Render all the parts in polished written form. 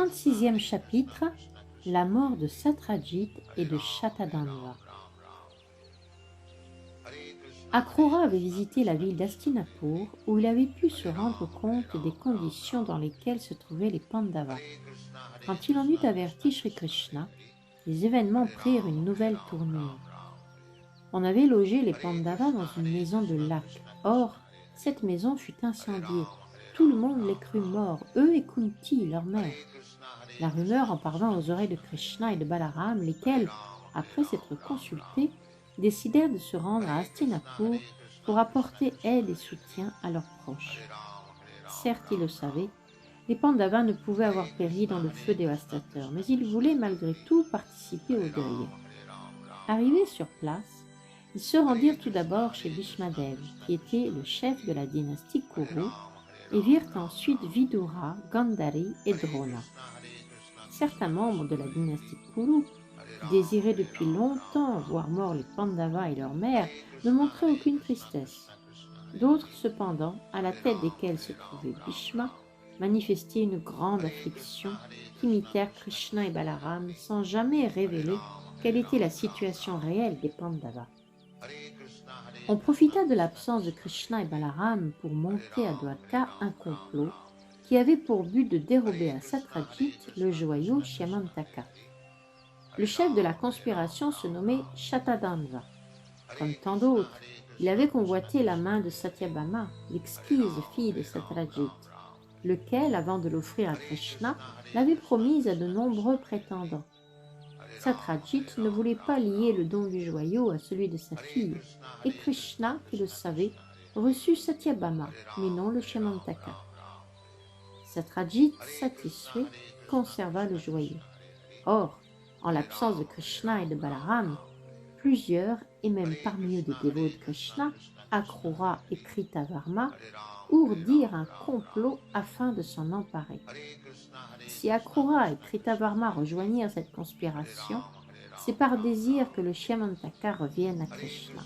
36e chapitre, la mort de Satyajit et de Shatadhanva. Akrura avait visité la ville d'Hastinapur où il avait pu se rendre compte des conditions dans lesquelles se trouvaient les Pandavas. Quand il en eut averti Sri Krishna, les événements prirent une nouvelle tournure. On avait logé les Pandavas dans une maison de lac. Or, cette maison fut incendiée. Tout le monde les crut morts, eux et Kunti, leur mère. La rumeur en parvint aux oreilles de Krishna et de Balaram, lesquels, après s'être consultés, décidèrent de se rendre à Hastinapur pour apporter aide et soutien à leurs proches. Certes, ils le savaient, les Pandavas ne pouvaient avoir péri dans le feu dévastateur, mais ils voulaient malgré tout participer au deuil. Arrivés sur place, ils se rendirent tout d'abord chez Bhishmadev, qui était le chef de la dynastie Kuru, et virent ensuite Vidura, Gandhari et Drona. Certains membres de la dynastie Kuru, qui désiraient depuis longtemps voir morts les Pandavas et leur mère, ne montraient aucune tristesse. D'autres, cependant, à la tête desquels se trouvait Bhishma, manifestaient une grande affliction qu'imitèrent Krishna et Balaram sans jamais révéler quelle était la situation réelle des Pandavas. On profita de l'absence de Krishna et Balaram pour monter à Dwarka un complot qui avait pour but de dérober à Satyajit le joyau Shyamantaka. Le chef de la conspiration se nommait Shatadhanva. Comme tant d'autres, il avait convoité la main de Satyabhama, l'exquise fille de Satyajit, lequel, avant de l'offrir à Krishna, l'avait promise à de nombreux prétendants. Satyajit ne voulait pas lier le don du joyau à celui de sa fille, et Krishna, qui le savait, reçut Satyabhama, mais non le Shyamantaka. Satyajit, satisfait, conserva le joyau. Or, en l'absence de Krishna et de Balaram, plusieurs, et même parmi eux des dévots de Krishna, Akrura et Kritavarma, ourdirent un complot afin de s'en emparer. Si Akrura et Kritavarma rejoignirent cette conspiration, c'est par désir que le Shyamantaka revienne à Krishna.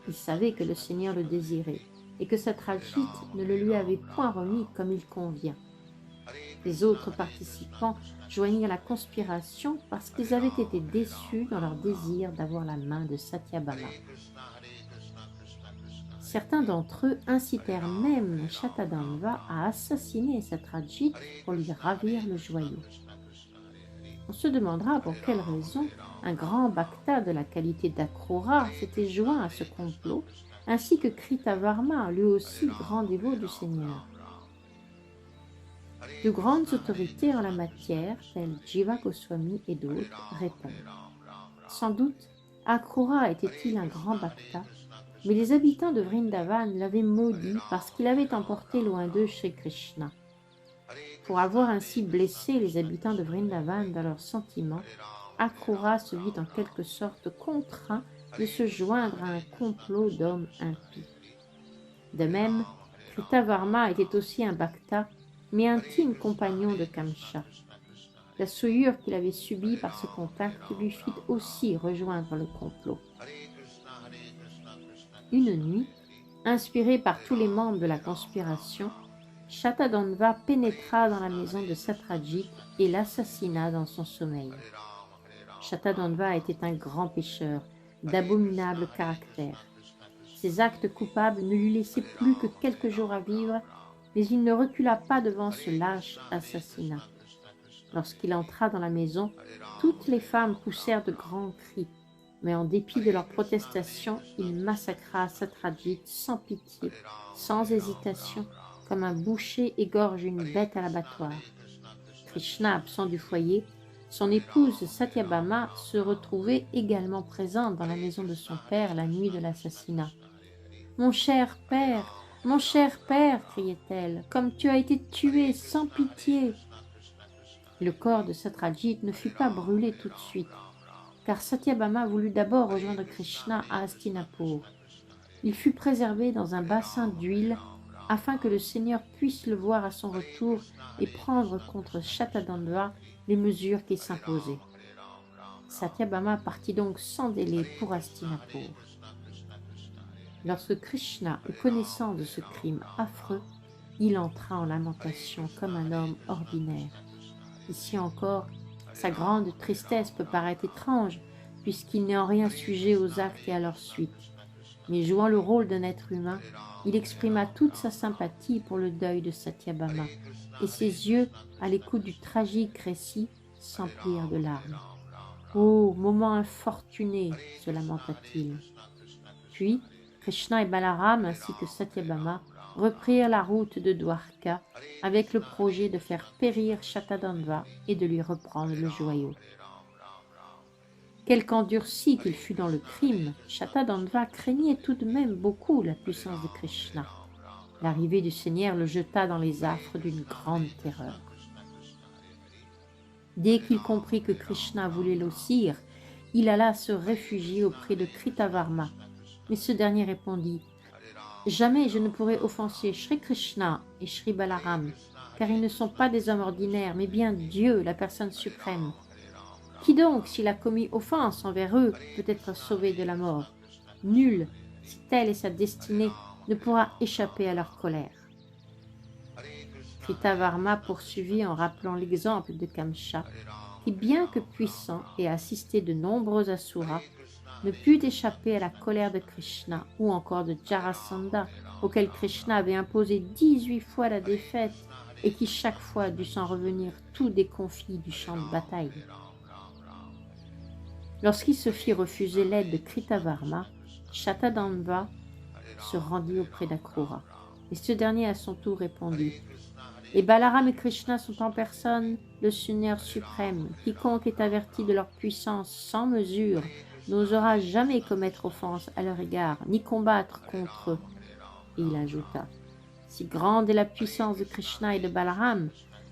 Ils savaient que le Seigneur le désirait et que Satyajit ne le lui avait point remis comme il convient. Les autres participants joignirent la conspiration parce qu'ils avaient été déçus dans leur désir d'avoir la main de Satyabhama. Certains d'entre eux incitèrent même Shatadhanva à assassiner Satyajit pour lui ravir le joyau. On se demandera pour quelle raison un grand bhakta de la qualité d'Akrura s'était joint à ce complot, ainsi que Kritavarma, lui aussi grand dévot du Seigneur. De grandes autorités en la matière, telles Jiva Goswami et d'autres, répondent. Sans doute, Akrura était-il un grand bhakta, mais les habitants de Vrindavan l'avaient maudit parce qu'il avait emporté loin d'eux Sri Krishna. Pour avoir ainsi blessé les habitants de Vrindavan dans leurs sentiments, Akrura se vit en quelque sorte contraint de se joindre à un complot d'hommes impies. De même, Kritavarma était aussi un bhakta, mais intime compagnon de Kamsa. La souillure qu'il avait subie par ce contact lui fit aussi rejoindre le complot. Une nuit, inspiré par tous les membres de la conspiration, Shatadhanva pénétra dans la maison de Satyajit et l'assassina dans son sommeil. Shatadhanva était un grand pécheur, d'abominable caractère. Ses actes coupables ne lui laissaient plus que quelques jours à vivre, mais il ne recula pas devant ce lâche assassinat. Lorsqu'il entra dans la maison, toutes les femmes poussèrent de grands cris, mais en dépit de leurs protestations, il massacra Satyajit sans pitié, sans hésitation, comme un boucher égorge une bête à l'abattoir. Krishna, absent du foyer, son épouse Satyabhama se retrouvait également présente dans la maison de son père la nuit de l'assassinat. « Mon cher père, criait-elle, comme tu as été tué sans pitié !» Le corps de Satyajit ne fut pas brûlé tout de suite, car Satyabhama voulut d'abord rejoindre Krishna à Hastinapur. Il fut préservé dans un bassin d'huile afin que le Seigneur puisse le voir à son retour et prendre contre Shatadhanva les mesures qui s'imposaient. Satyabhama partit donc sans délai pour Hastinapur. Lorsque Krishna eut connaissance de ce crime affreux, il entra en lamentation comme un homme ordinaire. Ici encore, sa grande tristesse peut paraître étrange, puisqu'il n'est en rien sujet aux actes et à leur suite. Mais jouant le rôle d'un être humain, il exprima toute sa sympathie pour le deuil de Satyabhama, et ses yeux, à l'écoute du tragique récit, s'emplirent de larmes. « Oh, moment infortuné !» se lamenta-t-il. Puis, Krishna et Balaram, ainsi que Satyabhama, reprirent la route de Dwarka avec le projet de faire périr Shatadandva et de lui reprendre le joyau. Quelque endurci qu'il fût dans le crime, Shatadandva craignait tout de même beaucoup la puissance de Krishna. L'arrivée du Seigneur le jeta dans les affres d'une grande terreur. Dès qu'il comprit que Krishna voulait l'ossir, il alla se réfugier auprès de Kritavarma. Mais ce dernier répondit « Jamais je ne pourrai offenser Shri Krishna et Shri Balaram, car ils ne sont pas des hommes ordinaires, mais bien Dieu, la personne suprême. Qui donc, s'il a commis offense envers eux, peut être sauvé de la mort? Nul, si telle est sa destinée, ne pourra échapper à leur colère. » Kritavarma poursuivit en rappelant l'exemple de Kamsa, qui, bien que puissant et assisté de nombreux asuras, ne put échapper à la colère de Krishna ou encore de Jarasandha, auquel Krishna avait imposé 18 fois la défaite et qui chaque fois dut s'en revenir tout déconfit du champ de bataille. Lorsqu'il se fit refuser l'aide de Kritavarma, Shatadandva se rendit auprès d'Akrura, et ce dernier à son tour répondit « Et Balaram et Krishna sont en personne le Seigneur suprême. Quiconque est averti de leur puissance sans mesure n'osera jamais commettre offense à leur égard, ni combattre contre eux. » Et il ajouta « Si grande est la puissance de Krishna et de Balaram,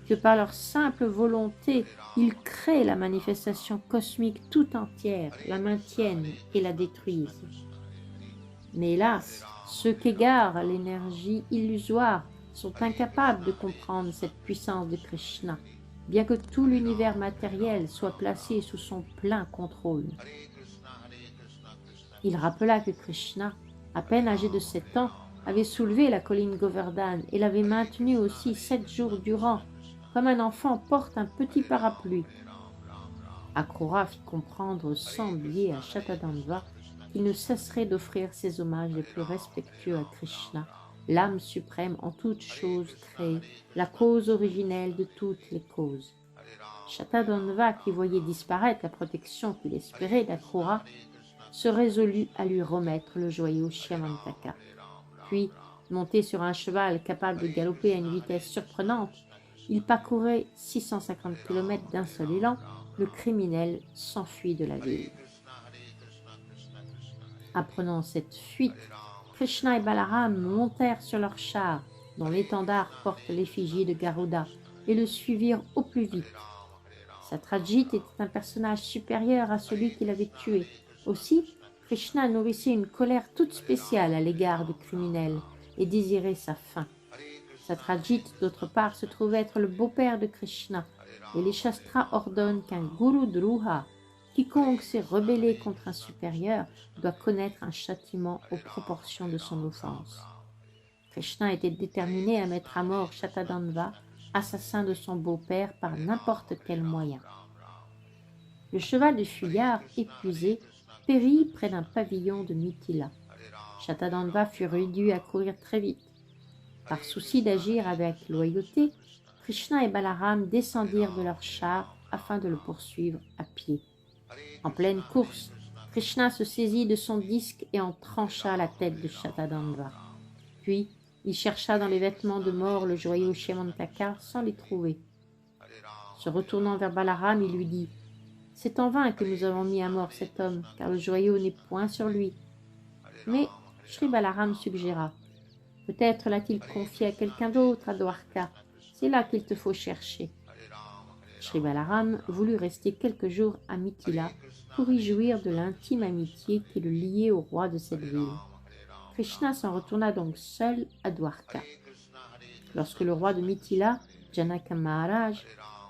que par leur simple volonté, ils créent la manifestation cosmique tout entière, la maintiennent et la détruisent. Mais hélas, ceux qu'égare l'énergie illusoire sont incapables de comprendre cette puissance de Krishna, bien que tout l'univers matériel soit placé sous son plein contrôle. » Il rappela que Krishna, à peine âgé de 7 ans, avait soulevé la colline Govardhan et l'avait maintenue aussi 7 jours durant, comme un enfant porte un petit parapluie. Akrura fit comprendre sans biais à Shatadandva qu'il ne cesserait d'offrir ses hommages les plus respectueux à Krishna, l'âme suprême en toutes choses créées, la cause originelle de toutes les causes. Shatadandva, qui voyait disparaître la protection qu'il espérait d'Akrura, se résolut à lui remettre le joyau Shyamantaka. Puis, monté sur un cheval capable de galoper à une vitesse surprenante, il parcourait 650 km d'un seul élan. Le criminel s'enfuit de la ville. Apprenant cette fuite, Krishna et Balaram montèrent sur leur char, dont l'étendard porte l'effigie de Garuda, et le suivirent au plus vite. Satyajit était un personnage supérieur à celui qu'il avait tué. Aussi, Krishna nourrissait une colère toute spéciale à l'égard du criminel et désirait sa fin. Satyajit, d'autre part, se trouvait être le beau-père de Krishna, et les Shastras ordonnent qu'un Guru Druha, quiconque s'est rebellé contre un supérieur, doit connaître un châtiment aux proportions de son offense. Krishna était déterminé à mettre à mort Shatadandva, assassin de son beau-père, par n'importe quel moyen. Le cheval du fuyard, épuisé, périt près d'un pavillon de Mithila. Shatadandva fut réduit à courir très vite. Par souci d'agir avec loyauté, Krishna et Balaram descendirent de leur char afin de le poursuivre à pied. En pleine course, Krishna se saisit de son disque et en trancha la tête de Shatadandva. Puis, il chercha dans les vêtements de mort le joyau Shyamantaka sans les trouver. Se retournant vers Balaram, il lui dit « C'est en vain que nous avons mis à mort cet homme, car le joyau n'est point sur lui. » Mais Shri Balaram suggéra « Peut-être l'a-t-il confié à quelqu'un d'autre à Dwarka. C'est là qu'il te faut chercher. » Shri Balaram voulut rester quelques jours à Mithila pour y jouir de l'intime amitié qui le liait au roi de cette ville. Krishna s'en retourna donc seul à Dwarka. Lorsque le roi de Mithila, Janaka Maharaj,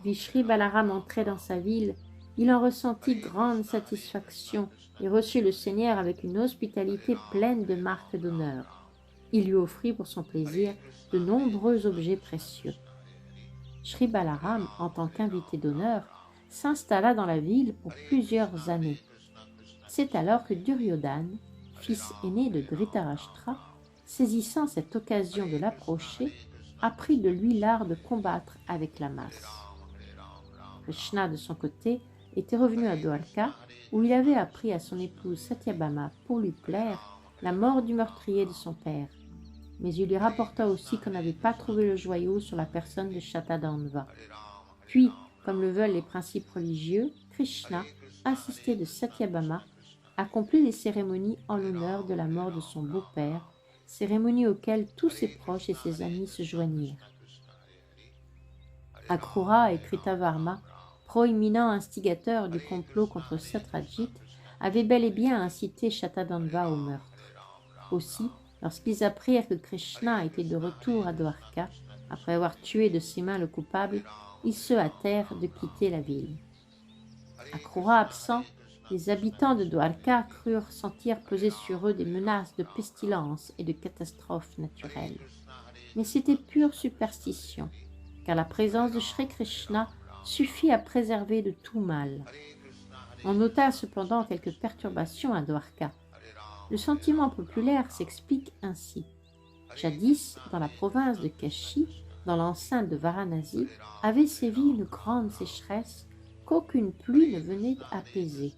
vit Shri Balaram entrer dans sa ville, il en ressentit grande satisfaction et reçut le Seigneur avec une hospitalité pleine de marques d'honneur. Il lui offrit pour son plaisir de nombreux objets précieux. Shri Balaram, en tant qu'invité d'honneur, s'installa dans la ville pour plusieurs années. C'est alors que Duryodhana, fils aîné de Dhritarashtra, saisissant cette occasion de l'approcher, apprit de lui l'art de combattre avec la masse. Krishna, de son côté, était revenu à Dwarka, où il avait appris à son épouse Satyabhama, pour lui plaire, la mort du meurtrier de son père. Mais il lui rapporta aussi qu'on n'avait pas trouvé le joyau sur la personne de Shatadhanva. Puis, comme le veulent les principes religieux, Krishna, assisté de Satyabhama, accomplit les cérémonies en l'honneur de la mort de son beau-père, cérémonies auxquelles tous ses proches et ses amis se joignirent. Akrura et Kritavarma, proéminents instigateurs du complot contre Satyajit, avaient bel et bien incité Shatadhanva au meurtre. Aussi, lorsqu'ils apprirent que Krishna était de retour à Dwarka, après avoir tué de ses mains le coupable, ils se hâtèrent de quitter la ville. Akrura absent, les habitants de Dwarka crurent sentir peser sur eux des menaces de pestilence et de catastrophes naturelles. Mais c'était pure superstition, car la présence de Shri Krishna suffit à préserver de tout mal. On nota cependant quelques perturbations à Dwarka. Le sentiment populaire s'explique ainsi. Jadis, dans la province de Kashi, dans l'enceinte de Varanasi, avait sévi une grande sécheresse qu'aucune pluie ne venait apaiser.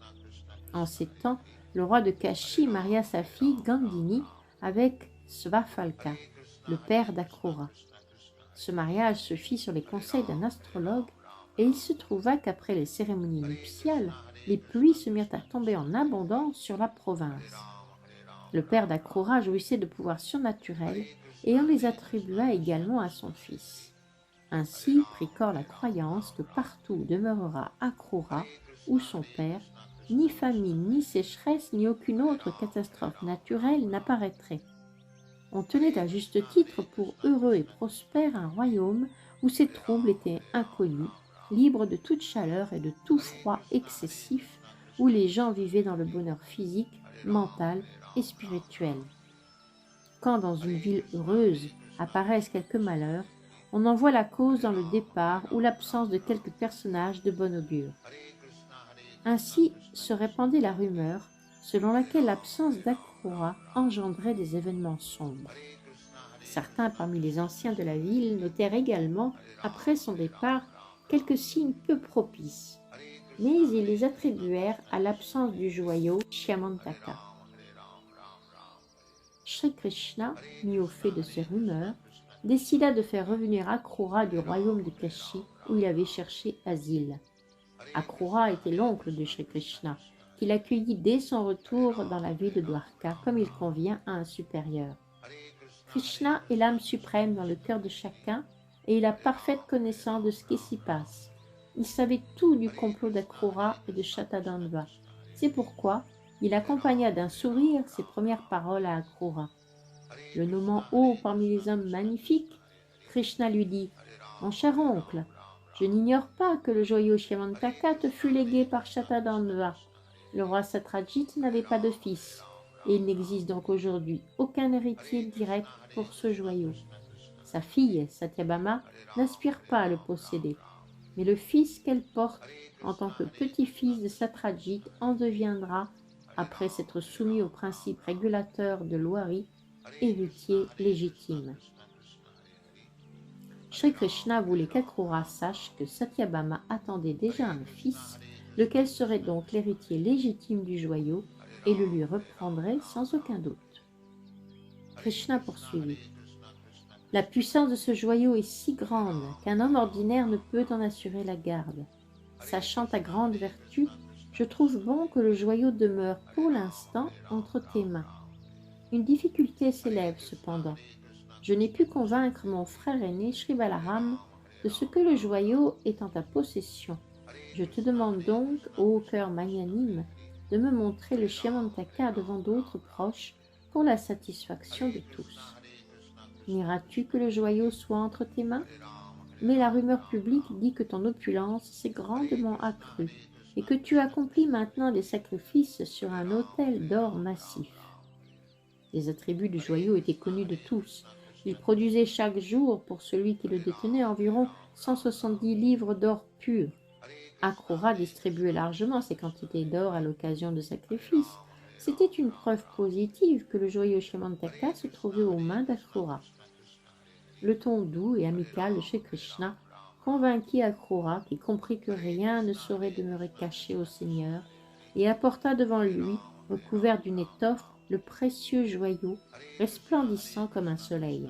En ces temps, le roi de Kashi maria sa fille Gandhini avec Svafalka, le père d'Akrura. Ce mariage se fit sur les conseils d'un astrologue et il se trouva qu'après les cérémonies nuptiales, les pluies se mirent à tomber en abondance sur la province. Le père d'Akrura jouissait de pouvoirs surnaturels et on les attribua également à son fils. Ainsi prit corps la croyance que partout où demeurera Akrura ou son père, ni famine, ni sécheresse, ni aucune autre catastrophe naturelle n'apparaîtrait. On tenait à juste titre pour heureux et prospère un royaume où ces troubles étaient inconnus, libres de toute chaleur et de tout froid excessif, où les gens vivaient dans le bonheur physique, mental et spirituel. Quand dans une ville heureuse apparaissent quelques malheurs, on en voit la cause dans le départ ou l'absence de quelques personnages de bon augure. Ainsi se répandait la rumeur selon laquelle l'absence d'Akrura engendrait des événements sombres. Certains parmi les anciens de la ville notèrent également, après son départ, quelques signes peu propices, mais ils les attribuèrent à l'absence du joyau Shyamantaka. Shri Krishna, mis au fait de ces rumeurs, décida de faire revenir Akrura du royaume de Kashi où il avait cherché asile. Akrura était l'oncle de Shri Krishna, qu'il accueillit dès son retour dans la ville de Dwarka comme il convient à un supérieur. Krishna est l'âme suprême dans le cœur de chacun et il a parfaite connaissance de ce qui s'y passe. Il savait tout du complot d'Akrura et de Shatadhanva. C'est pourquoi il accompagna d'un sourire ses premières paroles à Akrura. Le nommant haut parmi les hommes magnifiques, Krishna lui dit « Mon cher oncle, je n'ignore pas que le joyau Shyamantaka te fut légué par Shatadhanva. Le roi Satyajit n'avait pas de fils, et il n'existe donc aujourd'hui aucun héritier direct pour ce joyau. Sa fille, Satyabhama, n'aspire pas à le posséder, mais le fils qu'elle porte en tant que petit-fils de Satyajit en deviendra, après s'être soumis aux principes régulateurs de l'Ouari, héritier légitime. Shri Krishna voulait qu'Akrura sache que Satyabhama attendait déjà un fils, lequel serait donc l'héritier légitime du joyau et le lui reprendrait sans aucun doute. Krishna poursuivit. La puissance de ce joyau est si grande qu'un homme ordinaire ne peut en assurer la garde. Sachant ta grande vertu, je trouve bon que le joyau demeure pour l'instant entre tes mains. Une difficulté s'élève cependant. Je n'ai pu convaincre mon frère aîné Shri Balaram de ce que le joyau est en ta possession. Je te demande donc, ô cœur magnanime, de me montrer le Shyamantaka devant d'autres proches pour la satisfaction de tous. N'iras-tu que le joyau soit entre tes mains? Mais la rumeur publique dit que ton opulence s'est grandement accrue et que tu accomplis maintenant des sacrifices sur un autel d'or massif. Les attributs du joyau étaient connus de tous, Il produisait chaque jour, pour celui qui le détenait, environ 170 livres d'or pur. Akrura distribuait largement ces quantités d'or à l'occasion de sacrifices. C'était une preuve positive que le joyeux Shemantaka se trouvait aux mains d'Akrura. Le ton doux et amical de Shri Krishna convainquit Akrura, qui comprit que rien ne saurait demeurer caché au Seigneur, et apporta devant lui, recouvert d'une étoffe, le précieux joyau, resplendissant comme un soleil.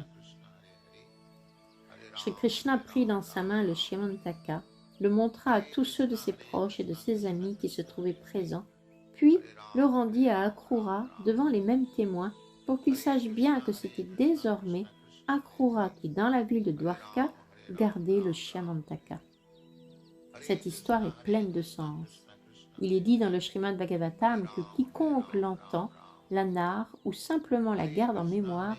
Shri Krishna prit dans sa main le Shemantaka, le montra à tous ceux de ses proches et de ses amis qui se trouvaient présents, puis le rendit à Akrura devant les mêmes témoins pour qu'il sache bien que c'était désormais Akrura qui, dans la ville de Dwarka, gardait le Shemantaka. Cette histoire est pleine de sens. Il est dit dans le Srimad Bhagavatam que quiconque l'entend, la narre ou simplement la garde en mémoire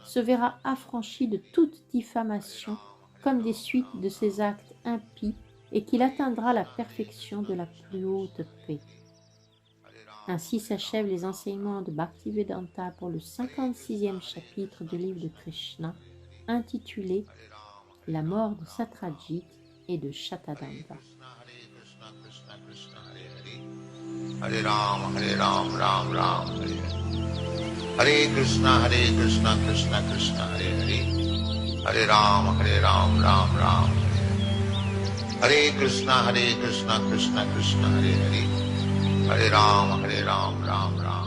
se verra affranchi de toute diffamation comme des suites de ses actes impies et qu'il atteindra la perfection de la plus haute paix. Ainsi s'achèvent les enseignements de Bhaktivedanta pour le 56e chapitre du livre de Krishna, intitulé « La mort de Satyajit et de Shatadanda ». Hare Ram, Ram Ram, Hare Hare. Hare Krishna, Krishna Krishna, Hare Hare. Hare Ram, Ram Ram, Hare Hare. Hare Krishna, Krishna Krishna, Hare Hare. Hare Ram, Ram Ram.